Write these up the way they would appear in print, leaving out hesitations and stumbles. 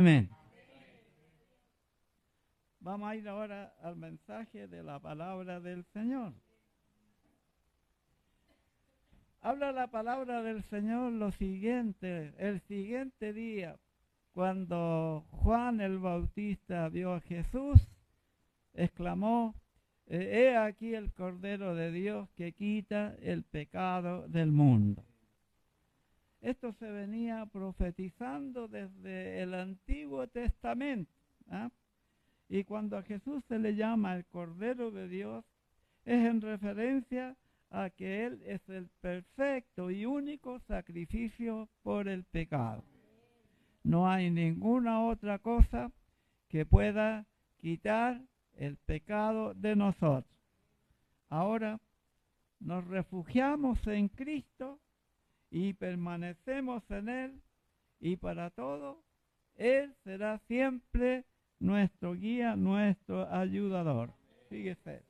Amén. Vamos a ir ahora al mensaje de la palabra del Señor. Habla la palabra del Señor lo siguiente: el siguiente día, cuando Juan el Bautista vio a Jesús, exclamó: he aquí el Cordero de Dios que quita el pecado del mundo. Esto se venía profetizando desde el Antiguo Testamento, ¿ah? Y cuando a Jesús se le llama el Cordero de Dios, es en referencia a que Él es el perfecto y único sacrificio por el pecado. No hay ninguna otra cosa que pueda quitar el pecado de nosotros. Ahora nos refugiamos en Cristo y permanecemos en Él, y para todo Él será siempre nuestro guía, nuestro ayudador. Fíjese,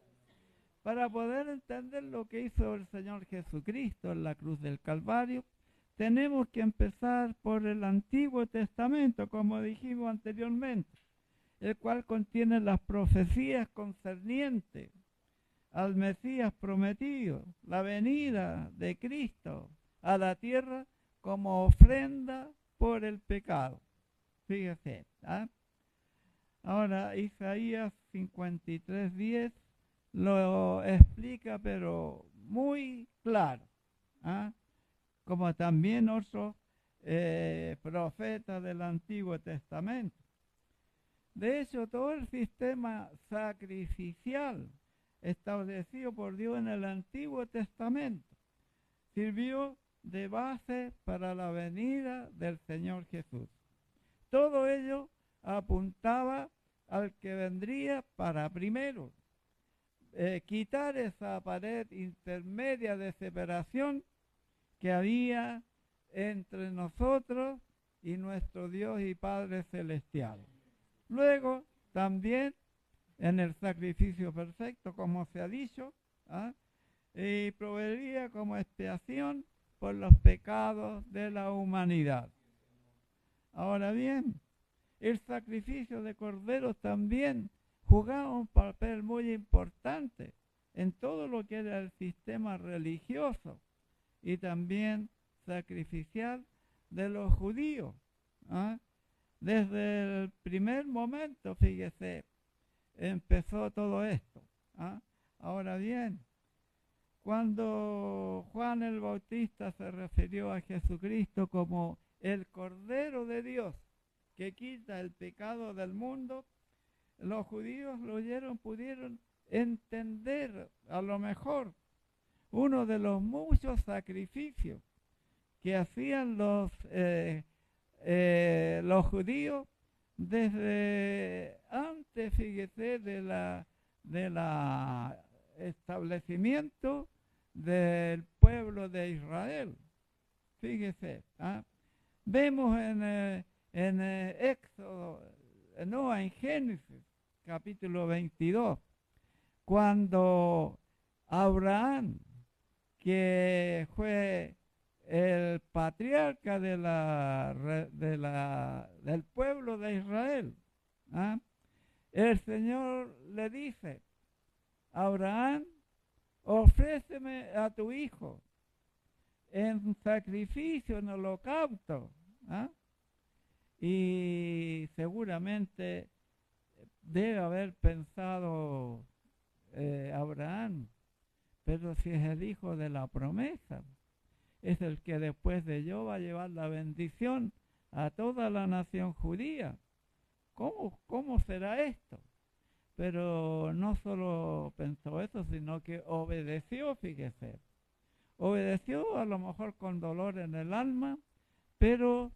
para poder entender lo que hizo el Señor Jesucristo en la cruz del Calvario, tenemos que empezar por el Antiguo Testamento, como dijimos anteriormente, el cual contiene las profecías concernientes al Mesías prometido, la venida de Cristo a la tierra como ofrenda por el pecado. Fíjese, ¿ah? Ahora Isaías 53:10 lo explica, pero muy claro, ¿ah? Como también otros profetas del Antiguo Testamento. De hecho, todo el sistema sacrificial establecido por Dios en el Antiguo Testamento sirvió de base para la venida del Señor Jesús. Todo ello apuntaba al que vendría para primero quitar esa pared intermedia de separación que había entre nosotros y nuestro Dios y Padre Celestial. Luego, también en el sacrificio perfecto, como se ha dicho, ¿ah? Y proveería como expiación por los pecados de la humanidad. Ahora bien, el sacrificio de corderos también jugaba un papel muy importante en todo lo que era el sistema religioso y también sacrificial de los judíos, ¿ah? Desde el primer momento, fíjese, empezó todo esto, ¿ah? Ahora bien, cuando Juan el Bautista se refirió a Jesucristo como el Cordero de Dios que quita el pecado del mundo, los judíos pudieron entender a lo mejor uno de los muchos sacrificios que hacían los judíos desde antes, fíjese, de la establecimiento del pueblo de Israel. Fíjese, ¿ah? Vemos en Éxodo, no, en Génesis, capítulo 22, cuando Abraham, que fue el patriarca del pueblo de Israel, ¿ah? El Señor le dice: Abraham, ofréceme a tu hijo en sacrificio, en holocausto, ¿ah? Y seguramente debe haber pensado Abraham, pero si es el hijo de la promesa, es el que después de yo va a llevar la bendición a toda la nación judía. ¿Cómo será esto? Pero no solo pensó eso, sino que obedeció, fíjese. Obedeció a lo mejor con dolor en el alma, pero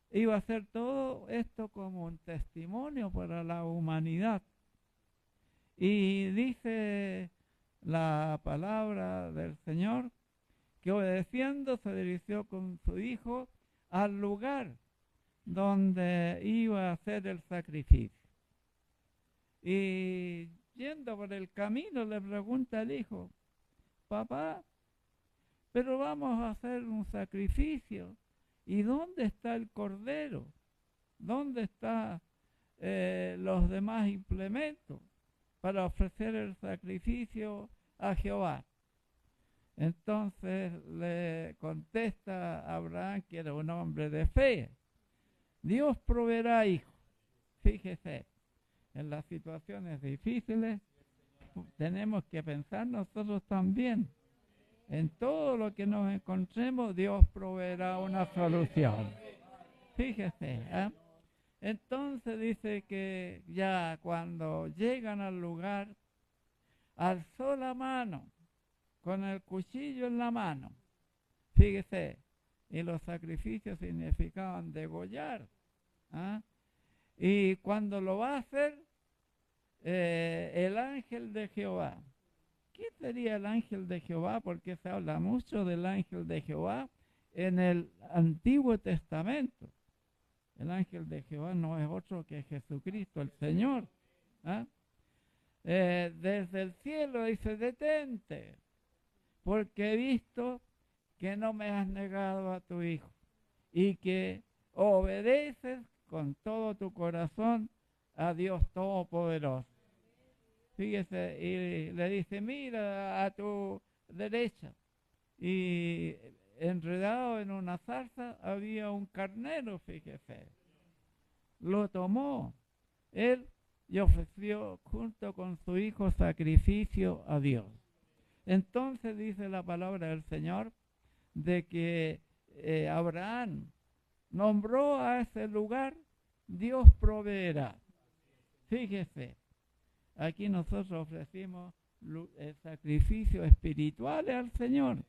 iba a hacer todo esto como un testimonio para la humanidad. Y dice la palabra del Señor que obedeciendo se dirigió con su hijo al lugar donde iba a hacer el sacrificio. Y yendo por el camino le pregunta al hijo: papá, pero vamos a hacer un sacrificio, ¿y dónde está el cordero? ¿Dónde están los demás implementos para ofrecer el sacrificio a Jehová? Entonces le contesta Abraham, que era un hombre de fe: Dios proveerá, hijo. Fíjese, en las situaciones difíciles tenemos que pensar nosotros también. En todo lo que nos encontremos, Dios proveerá una solución. Fíjese, ¿eh? Entonces dice que ya cuando llegan al lugar, alzó la mano con el cuchillo en la mano. Fíjese, y los sacrificios significaban degollar. ¿Ah? Y cuando lo va a hacer, el ángel de Jehová. ¿Quién sería el ángel de Jehová? Porque se habla mucho del ángel de Jehová en el Antiguo Testamento. El ángel de Jehová no es otro que Jesucristo, el Señor. ¿Ah? Desde el cielo dice: detente, porque he visto que no me has negado a tu hijo y que obedeces con todo tu corazón a Dios Todopoderoso. Fíjese, y le dice: mira a tu derecha. Y enredado en una zarza había un carnero, fíjese. Lo tomó él y ofreció junto con su hijo sacrificio a Dios. Entonces dice la palabra del Señor de que Abraham nombró a ese lugar: Dios proveerá. Fíjese, aquí nosotros ofrecimos sacrificios espirituales al Señor,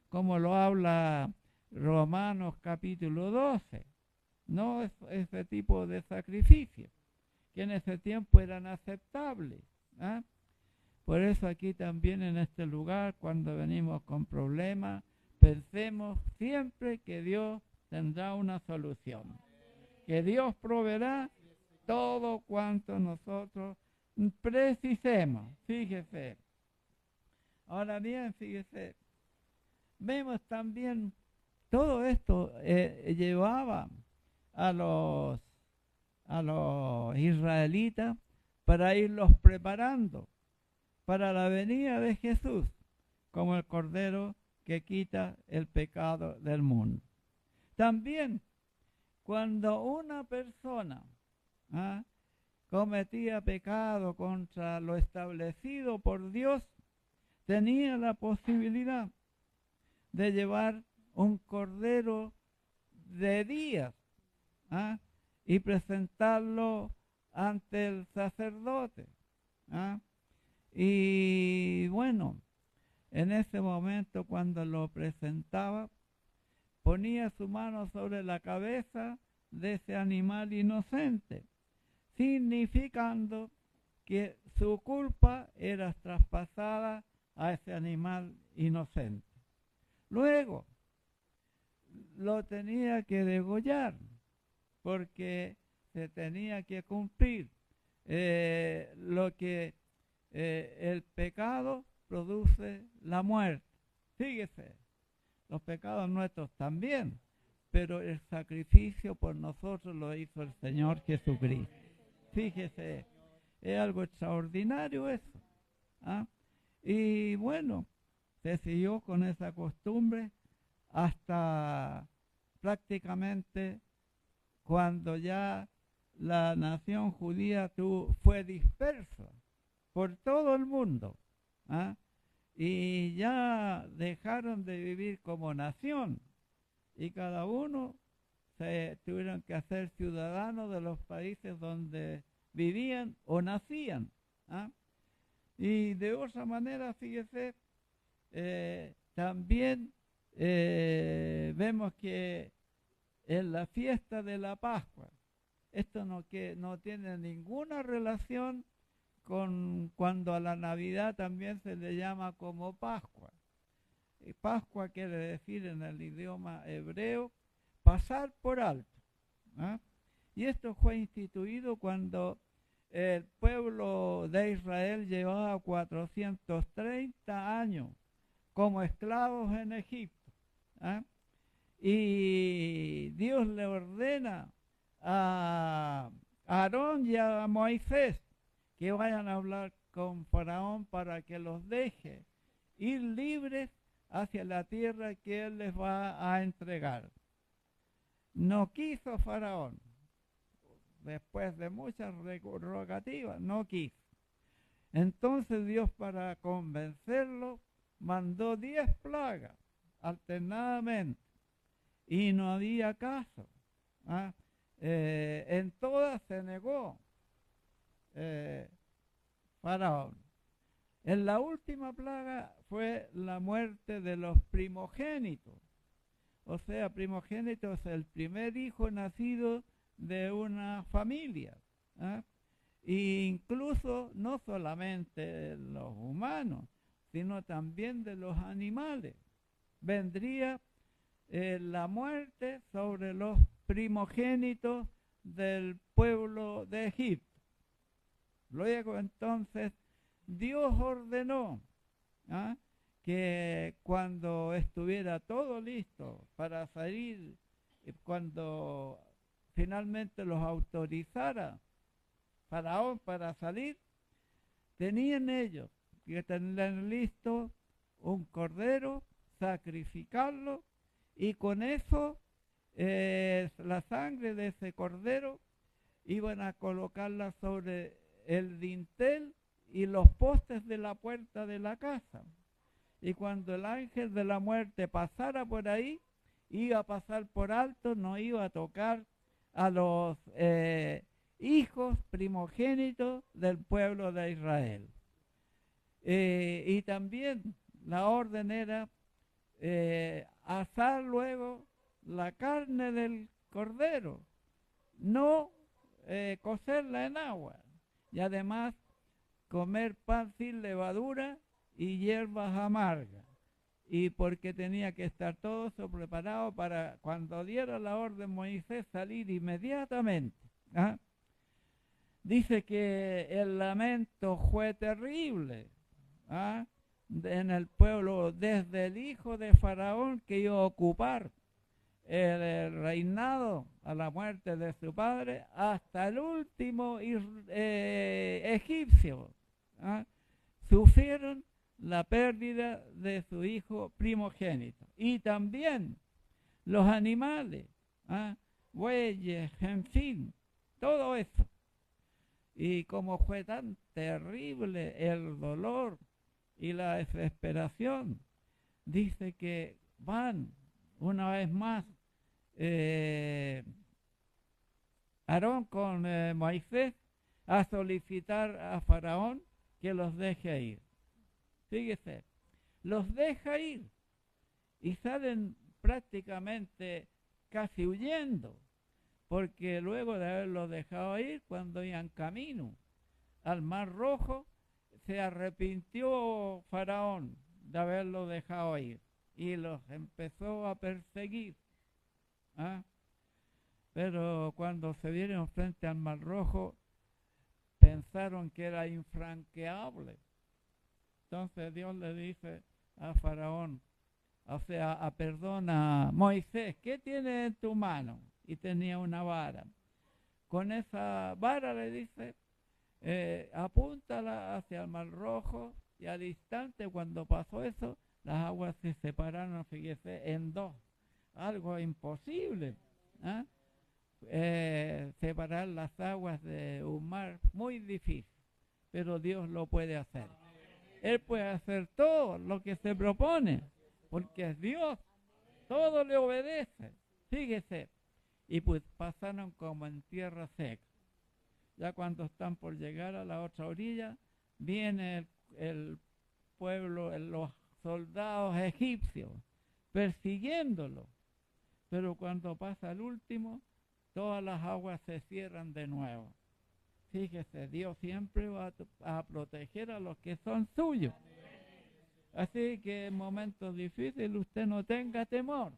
como lo habla Romanos capítulo 12. No es ese tipo de sacrificio, que en ese tiempo eran aceptables. ¿Ah? Por eso aquí también en este lugar, cuando venimos con problemas, pensemos siempre que Dios tendrá una solución, que Dios proveerá todo cuanto nosotros precisemos. Fíjese. Ahora bien, fíjese, vemos también todo esto llevaba a los israelitas para irlos preparando para la venida de Jesús como el Cordero que quita el pecado del mundo. También cuando una persona cometía pecado contra lo establecido por Dios, tenía la posibilidad de llevar un cordero de días y presentarlo ante el sacerdote. Y bueno, en ese momento cuando lo presentaba, ponía su mano sobre la cabeza de ese animal inocente, significando que su culpa era traspasada a ese animal inocente. Luego lo tenía que degollar, porque se tenía que cumplir lo que el pecado produce la muerte. Fíjese, los pecados nuestros también, pero el sacrificio por nosotros lo hizo el Señor Jesucristo. Fíjese, es algo extraordinario eso. Y bueno, se siguió con esa costumbre hasta prácticamente cuando ya la nación judía fue dispersa por todo el mundo, y ya dejaron de vivir como nación, y cada uno se tuvieron que hacer ciudadanos de los países donde vivían o nacían. Y de otra manera, fíjese, también vemos que en la fiesta de la Pascua, esto no tiene ninguna relación con cuando a la Navidad también se le llama como Pascua. Y Pascua quiere decir en el idioma hebreo pasar por alto. Y esto fue instituido cuando el pueblo de Israel llevaba 430 años como esclavos en Egipto. Y Dios le ordena a Aarón y a Moisés que vayan a hablar con Faraón para que los deje ir libres hacia la tierra que él les va a entregar. No quiso Faraón, después de muchas rogativas, no quiso. Entonces Dios, para convencerlo, mandó 10 plagas alternadamente y no había caso. En todas se negó Faraón. En la última plaga fue la muerte de los primogénitos. O sea, primogénito es el primer hijo nacido de una familia. E incluso no solamente de los humanos, sino también de los animales. Vendría la muerte sobre los primogénitos del pueblo de Egipto. Luego entonces Dios ordenó que cuando estuviera todo listo para salir, cuando finalmente los autorizara Faraón para salir, tenían ellos que tener listo un cordero, sacrificarlo, y con eso la sangre de ese cordero iban a colocarla sobre el dintel y los postes de la puerta de la casa. Y cuando el ángel de la muerte pasara por ahí, iba a pasar por alto, no iba a tocar a los hijos primogénitos del pueblo de Israel. Y también la orden era asar luego la carne del cordero, no cocerla en agua, y además comer pan sin levadura y hierbas amargas, y porque tenía que estar todo eso preparado para cuando diera la orden Moisés salir inmediatamente. Dice que el lamento fue terrible en el pueblo, desde el hijo de Faraón que iba a ocupar el reinado a la muerte de su padre, hasta el último egipcio, sufrieron la pérdida de su hijo primogénito. Y también los animales, bueyes, en fin, todo eso. Y como fue tan terrible el dolor y la desesperación, dice que van una vez más Aarón con Moisés a solicitar a Faraón que los deje ir. Fíjese, los deja ir y salen prácticamente casi huyendo, porque luego de haberlos dejado ir, cuando iban camino al Mar Rojo, se arrepintió Faraón de haberlos dejado ir y los empezó a perseguir. Pero cuando se vieron frente al Mar Rojo, pensaron que era infranqueable. Entonces Dios le dice a Faraón, o sea, a Moisés, ¿qué tienes en tu mano? Y tenía una vara. Con esa vara le dice, apúntala hacia el Mar Rojo, y al instante cuando pasó eso, las aguas se separaron, fíjese, en dos. Algo imposible. Separar las aguas de un mar, muy difícil, pero Dios lo puede hacer. Él puede hacer todo lo que se propone, porque es Dios, todo le obedece. Fíjese, y pues pasaron como en tierra seca. Ya cuando están por llegar a la otra orilla, viene el pueblo, los soldados egipcios, persiguiéndolo. Pero cuando pasa el último, todas las aguas se cierran de nuevo. Fíjese, Dios siempre va a proteger a los que son suyos. Así que en momentos difíciles usted no tenga temor,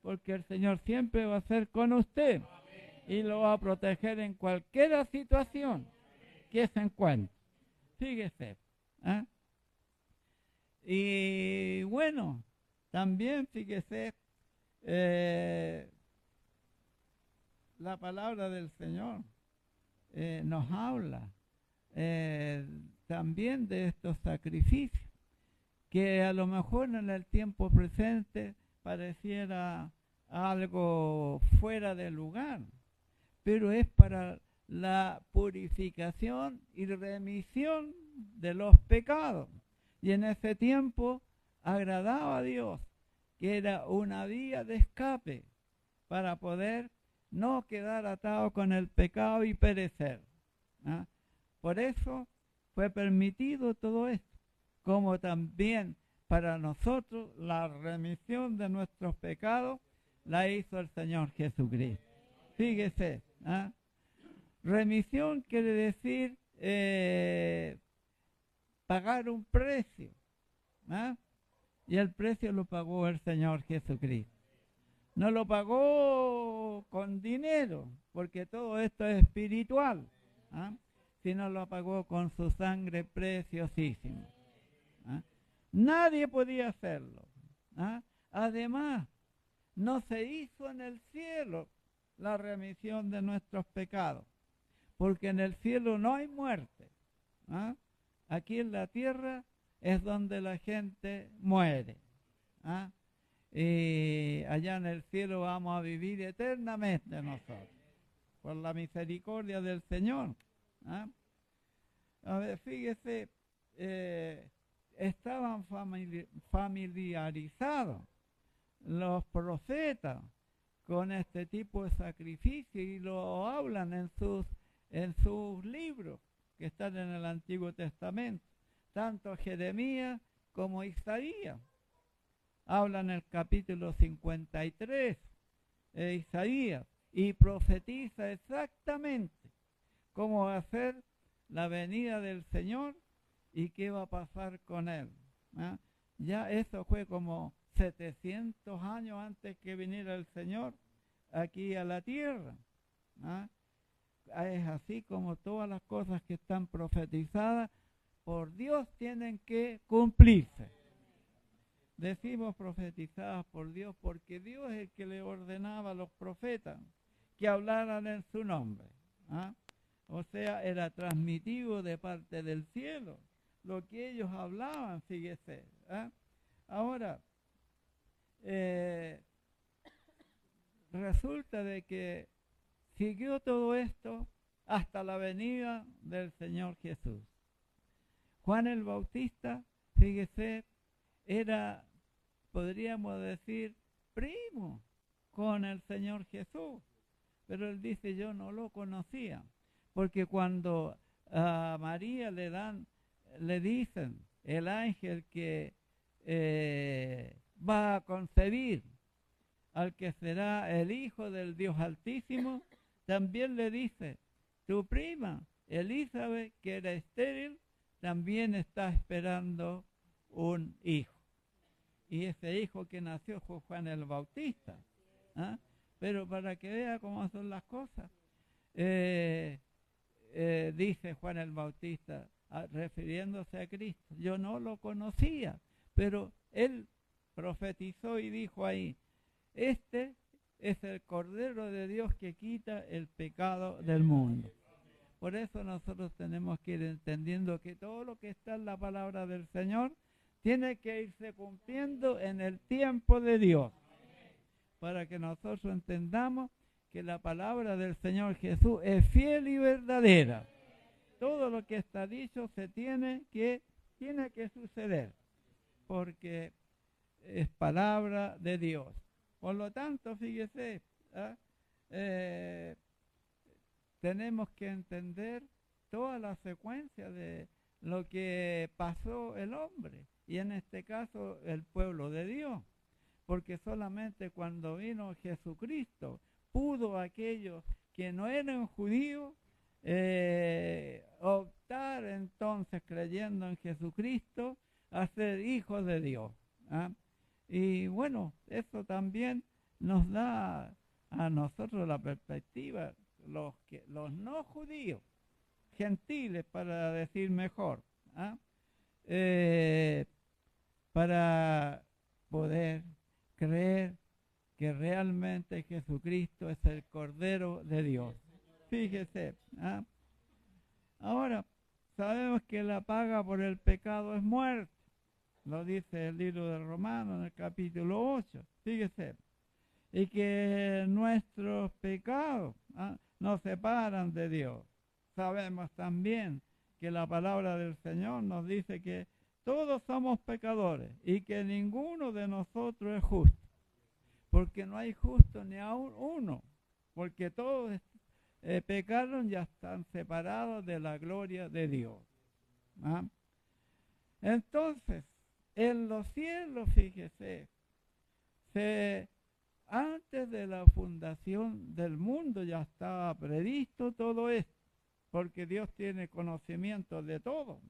porque el Señor siempre va a ser con usted y lo va a proteger en cualquier situación que se encuentre. Fíjese. Y bueno, también fíjese, la palabra del Señor nos habla también de estos sacrificios, que a lo mejor en el tiempo presente pareciera algo fuera de lugar, pero es para la purificación y remisión de los pecados. Y en ese tiempo agradaba a Dios, que era una vía de escape para poder no quedar atado con el pecado y perecer. ¿Ah? Por eso fue permitido todo esto, como también para nosotros la remisión de nuestros pecados la hizo el Señor Jesucristo. Fíjese, ¿ah? Remisión quiere decir pagar un precio, ¿ah? Y el precio lo pagó el Señor Jesucristo. No lo pagó con dinero, porque todo esto es espiritual, ¿ah? Sino lo pagó con su sangre preciosísima. ¿Ah? Nadie podía hacerlo. ¿Ah? Además, no se hizo en el cielo la remisión de nuestros pecados, porque en el cielo no hay muerte. ¿Ah? Aquí en la tierra es donde la gente muere. ¿Ah? Y allá en el cielo vamos a vivir eternamente nosotros, por la misericordia del Señor. ¿Ah? A ver, fíjese, estaban familiarizados los profetas con este tipo de sacrificio y lo hablan en sus libros que están en el Antiguo Testamento, tanto Jeremías como Isaías. Hablan en el capítulo 53 de Isaías y profetiza exactamente cómo va a ser la venida del Señor y qué va a pasar con él. ¿Ah? Ya eso fue como 700 años antes que viniera el Señor aquí a la tierra. ¿Ah? Es así como todas las cosas que están profetizadas por Dios tienen que cumplirse. Decimos profetizadas por Dios porque Dios es el que le ordenaba a los profetas que hablaran en su nombre. ¿Ah? O sea, era transmitido de parte del cielo lo que ellos hablaban, fíjese. ¿Ah? Ahora, resulta de que siguió todo esto hasta la venida del Señor Jesús. Juan el Bautista, fíjese, era, podríamos decir, primo con el Señor Jesús. Pero él dice, yo no lo conocía. Porque cuando a María le dicen, el ángel que va a concebir al que será el Hijo del Dios Altísimo, también le dice, tu prima Elizabeth, que era estéril, también está esperando un hijo. Y ese hijo que nació fue Juan el Bautista. ¿Ah? Pero para que vea cómo son las cosas, dice Juan el Bautista, refiriéndose a Cristo, yo no lo conocía, pero él profetizó y dijo ahí, este es el Cordero de Dios que quita el pecado del mundo. Por eso nosotros tenemos que ir entendiendo que todo lo que está en la palabra del Señor tiene que irse cumpliendo en el tiempo de Dios, para que nosotros entendamos que la palabra del Señor Jesús es fiel y verdadera. Todo lo que está dicho tiene que suceder, porque es palabra de Dios. Por lo tanto, fíjese, tenemos que entender toda la secuencia de lo que pasó el hombre, y en este caso el pueblo de Dios, porque solamente cuando vino Jesucristo pudo aquellos que no eran judíos optar entonces, creyendo en Jesucristo, a ser hijos de Dios. ¿Ah? Y bueno, eso también nos da a nosotros la perspectiva, los no judíos, gentiles para decir mejor, ¿ah? Para poder creer que realmente Jesucristo es el Cordero de Dios. Fíjese. Ahora, sabemos que la paga por el pecado es muerte. Lo dice el libro de Romanos en el capítulo 8. Fíjese. Y que nuestros pecados nos separan de Dios. Sabemos también que la palabra del Señor nos dice que todos somos pecadores y que ninguno de nosotros es justo. Porque no hay justo ni aún uno. Porque todos pecaron y ya están separados de la gloria de Dios. Entonces, en los cielos, fíjese, antes de la fundación del mundo ya estaba previsto todo esto, porque Dios tiene conocimiento de todo,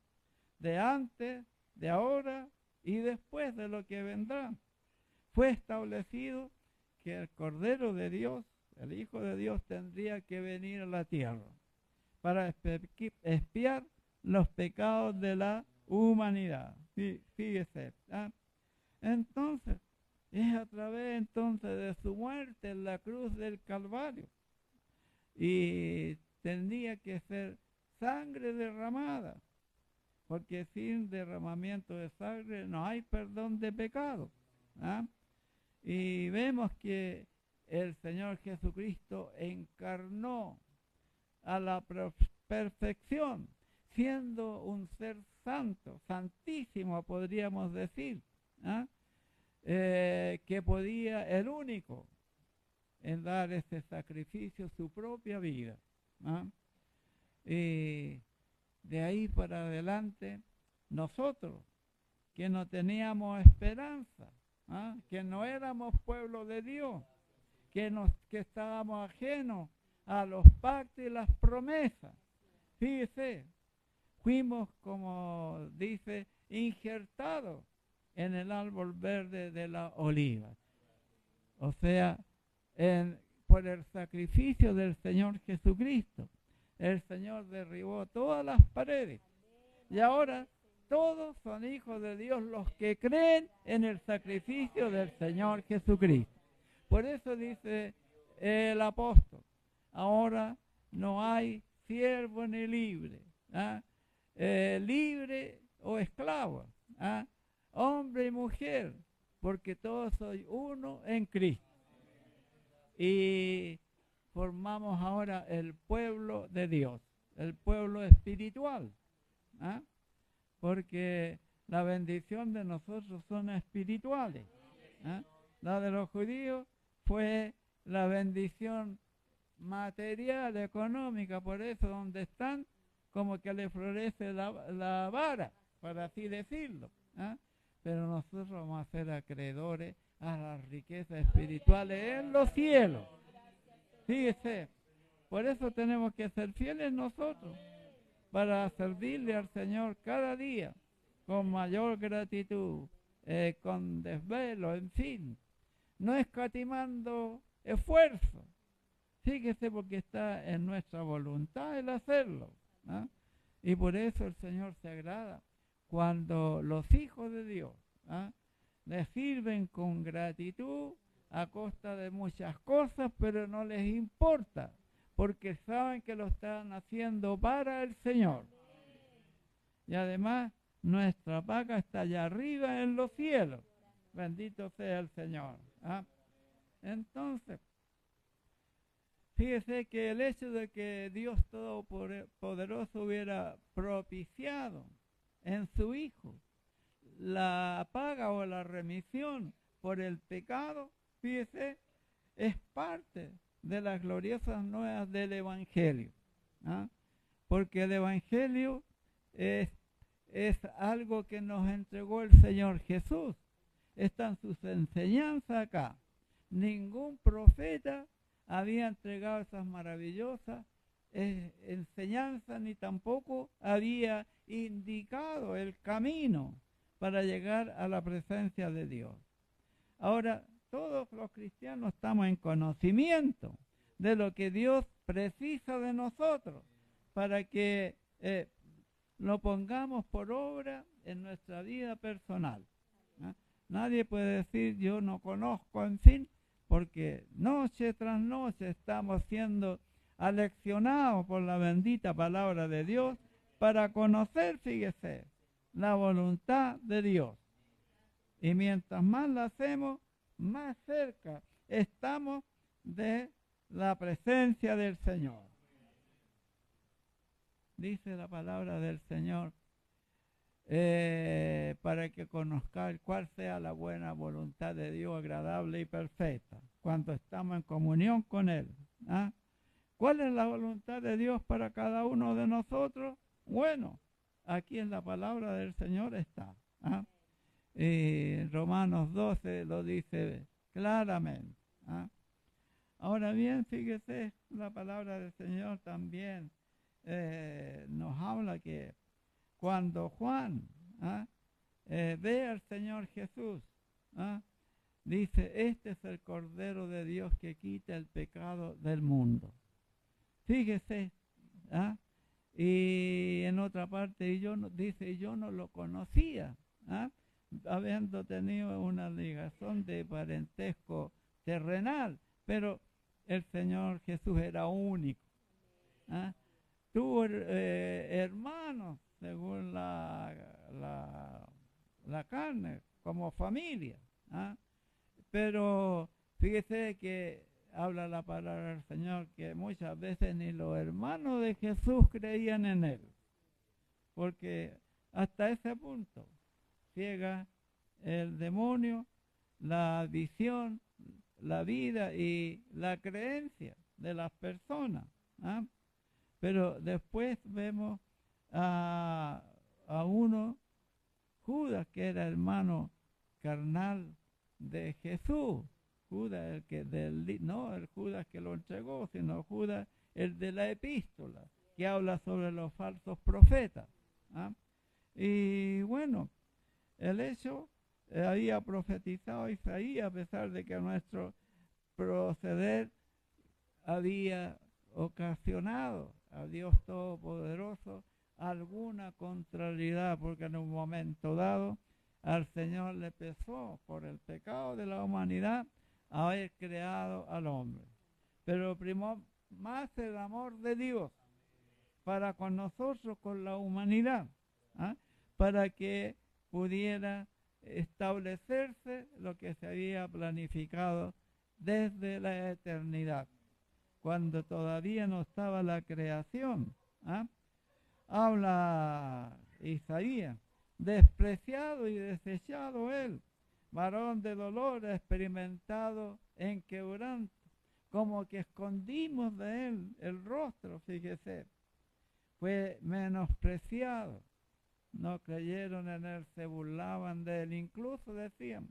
de antes, de ahora y después de lo que vendrá. Fue establecido que el Cordero de Dios, el Hijo de Dios, tendría que venir a la tierra para expiar los pecados de la humanidad. Fíjese. Entonces, es a través entonces de su muerte en la cruz del Calvario. Y tendría que ser sangre derramada, porque sin derramamiento de sangre no hay perdón de pecado. Y vemos que el Señor Jesucristo encarnó a la perfección, siendo un ser santo, santísimo podríamos decir, que podía, el único, en dar ese sacrificio, su propia vida. Y de ahí para adelante, nosotros, que no teníamos esperanza, que no éramos pueblo de Dios, que estábamos ajenos a los pactos y las promesas. Fíjese, fuimos, como dice, injertados en el árbol verde de la oliva. O sea, por el sacrificio del Señor Jesucristo, el Señor derribó todas las paredes. Y ahora todos son hijos de Dios los que creen en el sacrificio del Señor Jesucristo. Por eso dice el apóstol, ahora no hay siervo ni libre, libre o esclavo, hombre y mujer, porque todos soy uno en Cristo. Y formamos ahora el pueblo de Dios, el pueblo espiritual, porque la bendición de nosotros son espirituales. La de los judíos fue la bendición material, económica, por eso donde están, como que le florece la vara, por así decirlo. Pero nosotros vamos a ser acreedores a las riquezas espirituales en los cielos. Fíjese, por eso tenemos que ser fieles nosotros, para servirle al Señor cada día, con mayor gratitud, con desvelo, en fin, no escatimando esfuerzo. Fíjese, porque está en nuestra voluntad el hacerlo. Y por eso el Señor se agrada cuando los hijos de Dios le sirven con gratitud a costa de muchas cosas, pero no les importa, porque saben que lo están haciendo para el Señor. Y además, nuestra paga está allá arriba en los cielos. Bendito sea el Señor. Entonces, fíjese que el hecho de que Dios Todopoderoso hubiera propiciado en su Hijo la paga o la remisión por el pecado, fíjese, es parte de las gloriosas nuevas del Evangelio. Porque el Evangelio es algo que nos entregó el Señor Jesús. Están sus enseñanzas acá. Ningún profeta había entregado esas maravillosas enseñanzas, ni tampoco había indicado el camino para llegar a la presencia de Dios. Ahora, todos los cristianos estamos en conocimiento de lo que Dios precisa de nosotros para que lo pongamos por obra en nuestra vida personal. Nadie puede decir, yo no conozco, en fin, porque noche tras noche estamos siendo aleccionados por la bendita palabra de Dios para conocer, fíjese, la voluntad de Dios. Y mientras más la hacemos, más cerca estamos de la presencia del Señor. Dice la palabra del Señor, para que conozcáis cuál sea la buena voluntad de Dios, agradable y perfecta, cuando estamos en comunión con Él. ¿Ah? ¿Cuál es la voluntad de Dios para cada uno de nosotros? Bueno, aquí en la palabra del Señor está. ¿Ah? Romanos 12 lo dice claramente. ¿Ah? Ahora bien, fíjese, la palabra del Señor también nos habla que cuando Juan ve al Señor Jesús, dice, este es el Cordero de Dios que quita el pecado del mundo. Fíjese, y en otra parte dice, yo no lo conocía, habiendo tenido una ligación de parentesco terrenal, pero el Señor Jesús era único. Tuvo hermanos según la carne, como familia. Pero fíjese que habla la palabra del Señor que muchas veces ni los hermanos de Jesús creían en Él, porque hasta ese punto ciega el demonio la visión, la vida y la creencia de las personas. Pero después vemos a uno, Judas, que era hermano carnal de Jesús. Judas, no el Judas que lo entregó, sino Judas, el de la epístola, que habla sobre los falsos profetas. Y bueno, el hecho había profetizado Isaías, a pesar de que nuestro proceder había ocasionado a Dios Todopoderoso alguna contrariedad, porque en un momento dado al Señor le pesó por el pecado de la humanidad haber creado al hombre. Pero primó más el amor de Dios para con nosotros, con la humanidad, para que pudiera establecerse lo que se había planificado desde la eternidad, cuando todavía no estaba la creación. Habla Isaías, despreciado y desechado él, varón de dolor, experimentado en quebranto, como que escondimos de él el rostro, fíjese, fue menospreciado, no creyeron en él, se burlaban de él, incluso decían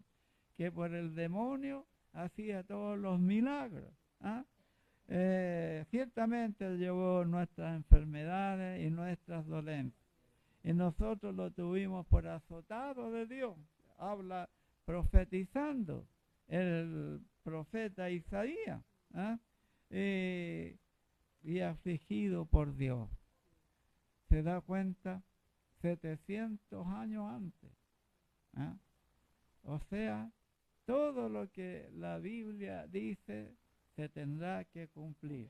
que por el demonio hacía todos los milagros. Ciertamente llevó nuestras enfermedades y nuestras dolencias, y nosotros lo tuvimos por azotado de Dios. Habla profetizando el profeta Isaías, y afligido por Dios. ¿Se da cuenta? 700 años antes. O sea, todo lo que la Biblia dice se tendrá que cumplir.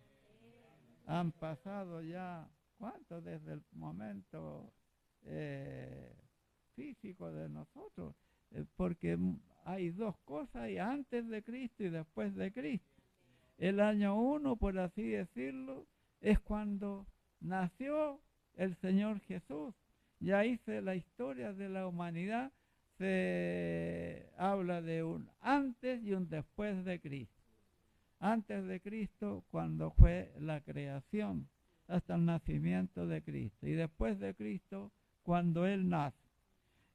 Han pasado ya, ¿cuánto? Desde el momento físico de nosotros, porque hay dos cosas, hay antes de Cristo y después de Cristo. El año 1, por así decirlo, es cuando nació el Señor Jesús. Ya hice la historia de la humanidad, se habla de un antes y un después de Cristo. Antes de Cristo, cuando fue la creación, hasta el nacimiento de Cristo. Y después de Cristo, cuando Él nace.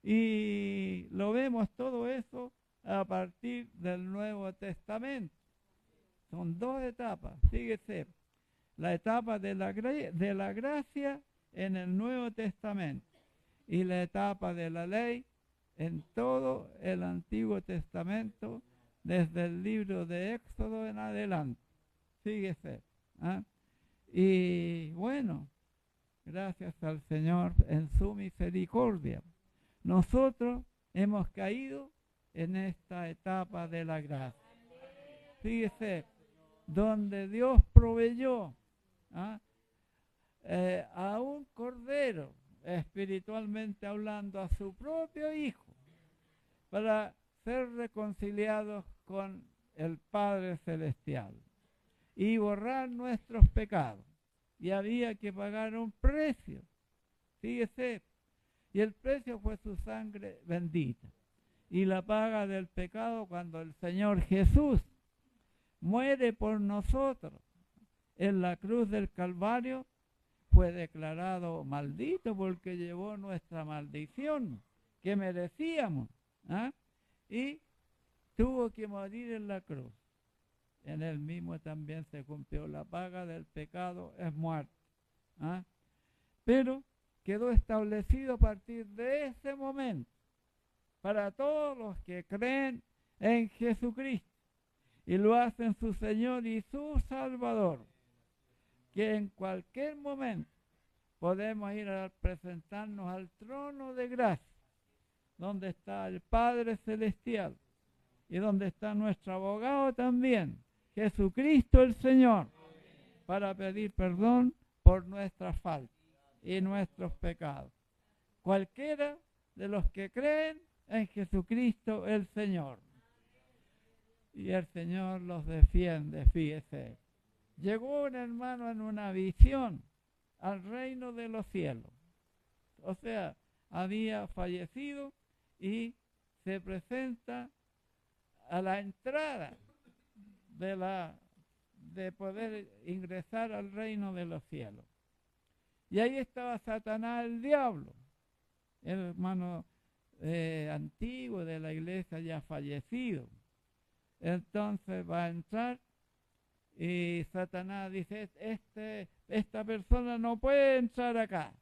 Y lo vemos todo eso a partir del Nuevo Testamento. Son dos etapas, fíjese. La etapa de la gracia en el Nuevo Testamento y la etapa de la ley en todo el Antiguo Testamento, desde el libro de Éxodo en adelante. Fíjese. Y bueno, gracias al Señor en su misericordia, nosotros hemos caído en esta etapa de la gracia. fíjese, donde Dios proveyó a un cordero, espiritualmente hablando, a su propio Hijo, para ser reconciliados con el Padre Celestial y borrar nuestros pecados. Y había que pagar un precio, fíjese, y el precio fue su sangre bendita. Y la paga del pecado, cuando el Señor Jesús muere por nosotros en la cruz del Calvario, fue declarado maldito porque llevó nuestra maldición que merecíamos, y tuvo que morir en la cruz. En él mismo también se cumplió la paga del pecado, es muerte. Pero quedó establecido a partir de ese momento para todos los que creen en Jesucristo y lo hacen su Señor y su Salvador, que en cualquier momento podemos ir a presentarnos al trono de gracia, donde está el Padre Celestial y donde está nuestro abogado también, Jesucristo el Señor, para pedir perdón por nuestras faltas y nuestros pecados. Cualquiera de los que creen en Jesucristo el Señor. Y el Señor los defiende, fíjese. Llegó un hermano en una visión al reino de los cielos. O sea, había fallecido y se presenta a la entrada de poder ingresar al reino de los cielos. Y ahí estaba Satanás, el diablo, el hermano antiguo de la iglesia ya fallecido. Entonces va a entrar y Satanás dice, esta persona no puede entrar acá.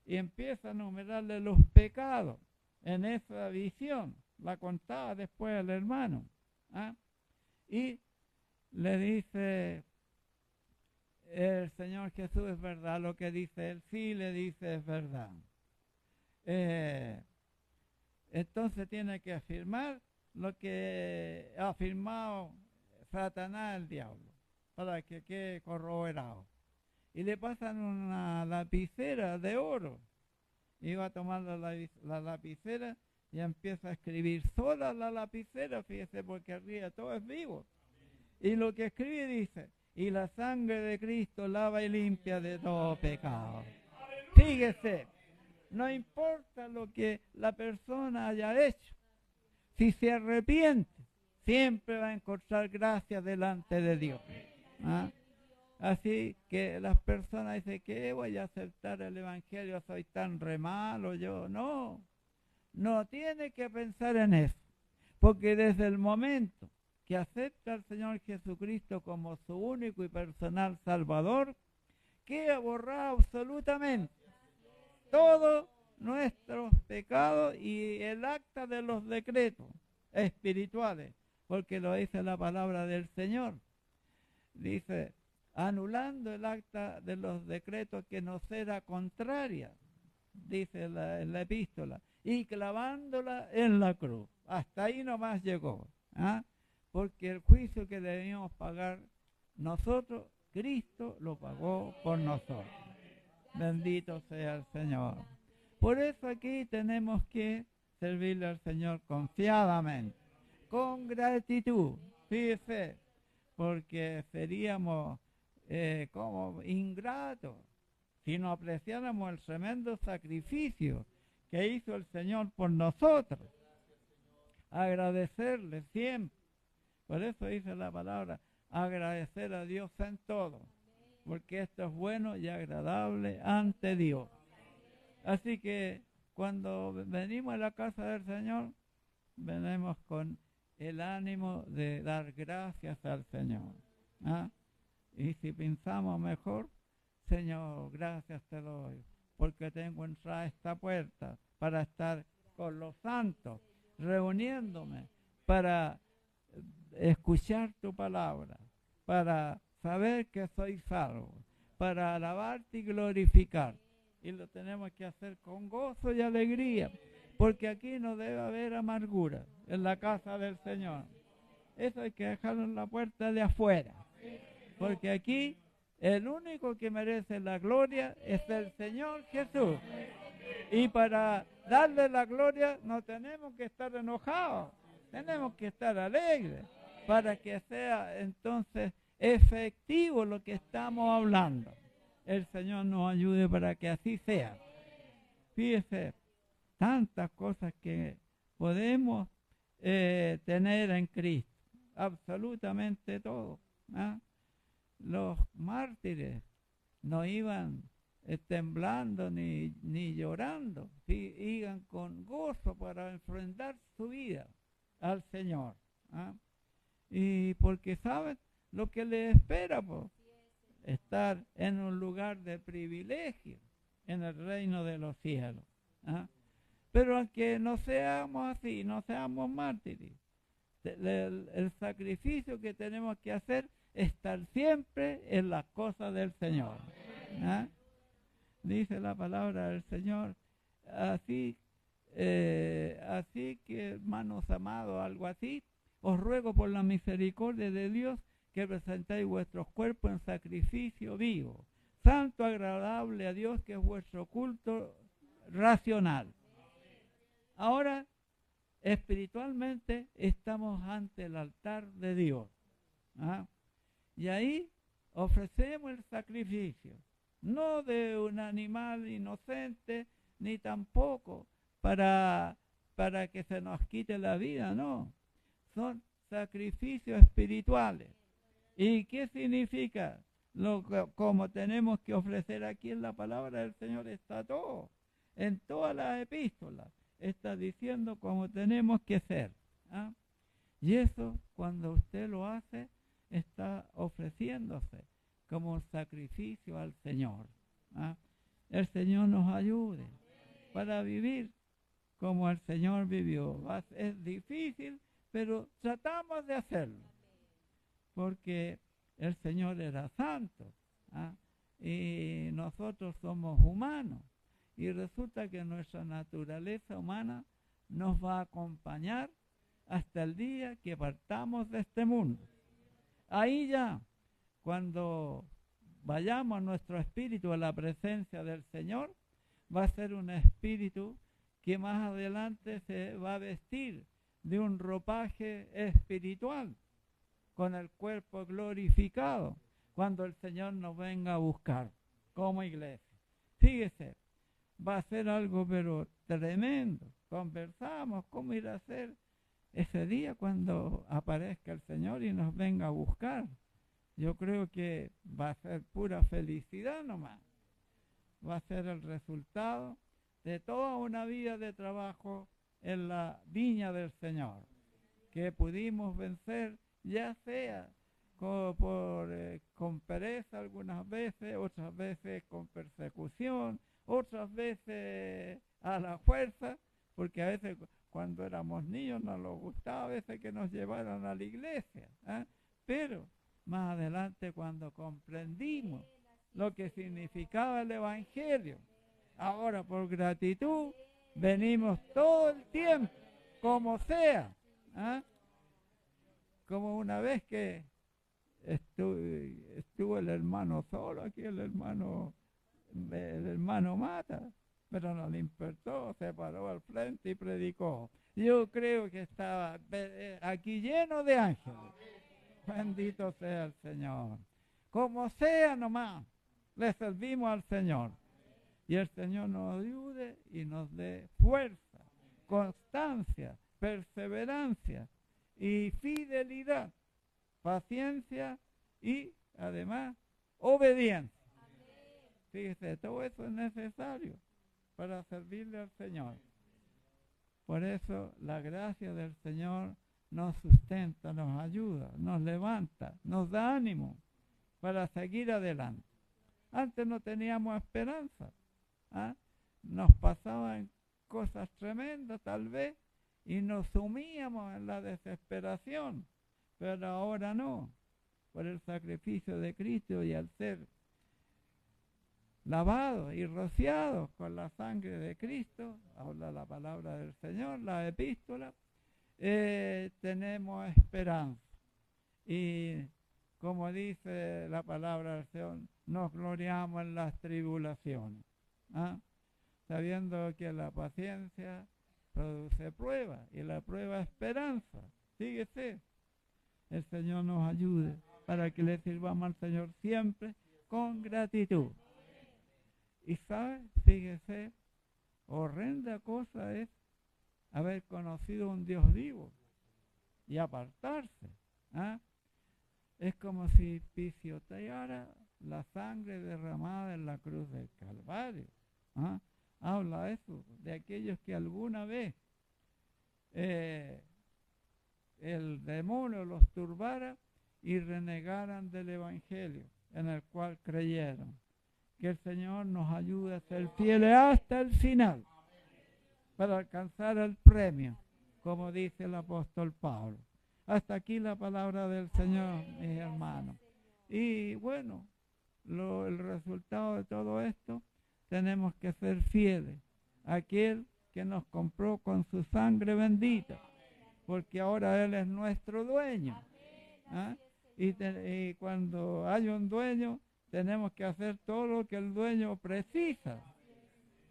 Y empieza a enumerarle los pecados en esa visión. La contaba después el hermano. Y le dice el Señor Jesús, es verdad lo que dice él, sí, le dice es verdad. Entonces tiene que afirmar lo que ha afirmado Satanás, el diablo, para que quede corroborado. Y le pasan una lapicera de oro. Y va a tomar la lapicera y empieza a escribir sola la lapicera, fíjese, porque arriba todo es vivo. Y lo que escribe dice, y la sangre de Cristo lava y limpia de todo pecado. Fíjese, no importa lo que la persona haya hecho, si se arrepiente, siempre va a encontrar gracia delante de Dios. Así que las personas dicen que voy a aceptar el Evangelio, soy tan re malo yo. No tiene que pensar en eso, porque desde el momento que acepta al Señor Jesucristo como su único y personal Salvador, queda borrado absolutamente todos nuestros pecados y el acta de los decretos espirituales, porque lo dice la palabra del Señor. Dice, anulando el acta de los decretos que nos era contraria, dice la epístola, y clavándola en la cruz. Hasta ahí nomás llegó. Porque el juicio que debíamos pagar nosotros, Cristo lo pagó por nosotros. Bendito sea el Señor. Por eso aquí tenemos que servirle al Señor confiadamente, con gratitud, fíjese, porque seríamos como ingratos si no apreciáramos el tremendo sacrificio que hizo el Señor por nosotros. Agradecerle siempre. Por eso dice la palabra, agradecer a Dios en todo, porque esto es bueno y agradable ante Dios. Así que cuando venimos a la casa del Señor, venimos con el ánimo de dar gracias al Señor. Y si pensamos mejor, Señor, gracias te doy, porque tengo entrada a esta puerta para estar con los santos, reuniéndome para escuchar tu palabra, para saber que soy salvo, para alabarte y glorificar. Y lo tenemos que hacer con gozo y alegría, porque aquí no debe haber amargura en la casa del Señor. eso hay que dejarlo en la puerta de afuera. Porque aquí el único que merece la gloria es el Señor Jesús. Y para darle la gloria no tenemos que estar enojados, tenemos que estar alegres para que sea entonces efectivo lo que estamos hablando. El Señor nos ayude para que así sea. Fíjese, tantas cosas que podemos tener en Cristo, absolutamente todo. ¿Ah? Los mártires no iban temblando ni llorando, iban con gozo para enfrentar su vida al Señor. ¿Ah? Y porque saben lo que les espera, pues, estar en un lugar de privilegio en el reino de los cielos. ¿Ah? Pero aunque no seamos así, no seamos mártires, el sacrificio que tenemos que hacer es estar siempre en las cosas del Señor. ¿Ah? Dice la palabra del Señor, así que, hermanos amados, algo así, os ruego por la misericordia de Dios que presentéis vuestros cuerpos en sacrificio vivo, santo, agradable a Dios, que es vuestro culto racional. Ahora, espiritualmente estamos ante el altar de Dios. ¿Ah? Y ahí ofrecemos el sacrificio, no de un animal inocente, ni tampoco para que se nos quite la vida, no. Son sacrificios espirituales. ¿Y qué significa? Como tenemos que ofrecer aquí en la palabra del Señor está todo, en todas las epístolas está diciendo cómo tenemos que ser. ¿Ah? Y eso, cuando usted lo hace, está ofreciéndose como un sacrificio al Señor. ¿Ah? El Señor nos ayude para vivir como el Señor vivió. Es difícil, pero tratamos de hacerlo, porque el Señor era santo. ¿Ah? Y nosotros somos humanos. Y resulta que nuestra naturaleza humana nos va a acompañar hasta el día que partamos de este mundo. Ahí ya, cuando vayamos nuestro espíritu a la presencia del Señor, va a ser un espíritu que más adelante se va a vestir de un ropaje espiritual, con el cuerpo glorificado, cuando el Señor nos venga a buscar como iglesia. Fíjese, va a ser algo pero tremendo. Conversamos cómo ir a ser ese día cuando aparezca el Señor y nos venga a buscar. Yo creo que va a ser pura felicidad nomás. Va a ser el resultado de toda una vida de trabajo en la viña del Señor, que pudimos vencer, ya sea con pereza algunas veces, otras veces con persecución, otras veces a la fuerza, porque a veces cuando éramos niños nos gustaba a veces que nos llevaran a la iglesia, ¿eh? Pero más adelante cuando comprendimos lo que significaba el Evangelio, ahora por gratitud venimos todo el tiempo, como sea. ¿Eh? Como una vez que estuvo el hermano solo aquí, el hermano Mata, pero no le importó, se paró al frente y predicó. Yo creo que estaba aquí lleno de ángeles. Bendito sea el Señor. Como sea nomás, le servimos al Señor. Y el Señor nos ayude y nos dé fuerza, constancia, perseverancia y fidelidad, paciencia y además obediencia. Fíjese, todo eso es necesario para servirle al Señor. Por eso la gracia del Señor nos sustenta, nos ayuda, nos levanta, nos da ánimo para seguir adelante. Antes no teníamos esperanza. ¿Ah? Nos pasaban cosas tremendas tal vez y nos sumíamos en la desesperación, pero ahora no. Por el sacrificio de Cristo y al ser lavados y rociados con la sangre de Cristo, habla la palabra del Señor, la epístola, tenemos esperanza. Y como dice la palabra del Señor, nos gloriamos en las tribulaciones, ¿ah? Sabiendo que la paciencia produce prueba y la prueba esperanza. Fíjese, el Señor nos ayude para que le sirvamos al Señor siempre con gratitud. Y sabe, fíjese, horrenda cosa es haber conocido un Dios vivo y apartarse, ¿ah? Es como si pisoteara la sangre derramada en la cruz del Calvario, ¿ah? Habla eso de aquellos que alguna vez el demonio los turbara y renegaran del Evangelio en el cual creyeron. Que el Señor nos ayude a ser fieles hasta el final para alcanzar el premio, como dice el apóstol Pablo. Hasta aquí la palabra del Señor, mis hermanos. Y bueno, el resultado de todo esto, tenemos que ser fieles a aquel que nos compró con su sangre bendita, porque ahora Él es nuestro dueño, ¿ah? Y cuando hay un dueño, tenemos que hacer todo lo que el dueño precisa.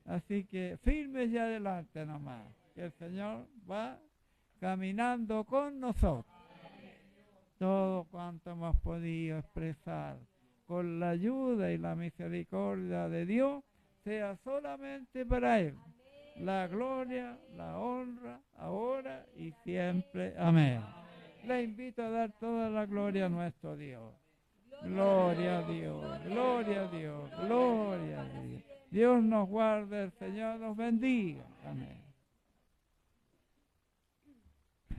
Así que firmes y adelante nomás, que el Señor va caminando con nosotros. Todo cuanto hemos podido expresar con la ayuda y la misericordia de Dios, sea solamente para Él. La gloria, la honra, ahora y siempre. Amén. Le invito a dar toda la gloria a nuestro Dios. Gloria a Dios, gloria a Dios, gloria a Dios. Dios nos guarde, el Señor nos bendiga. Amén.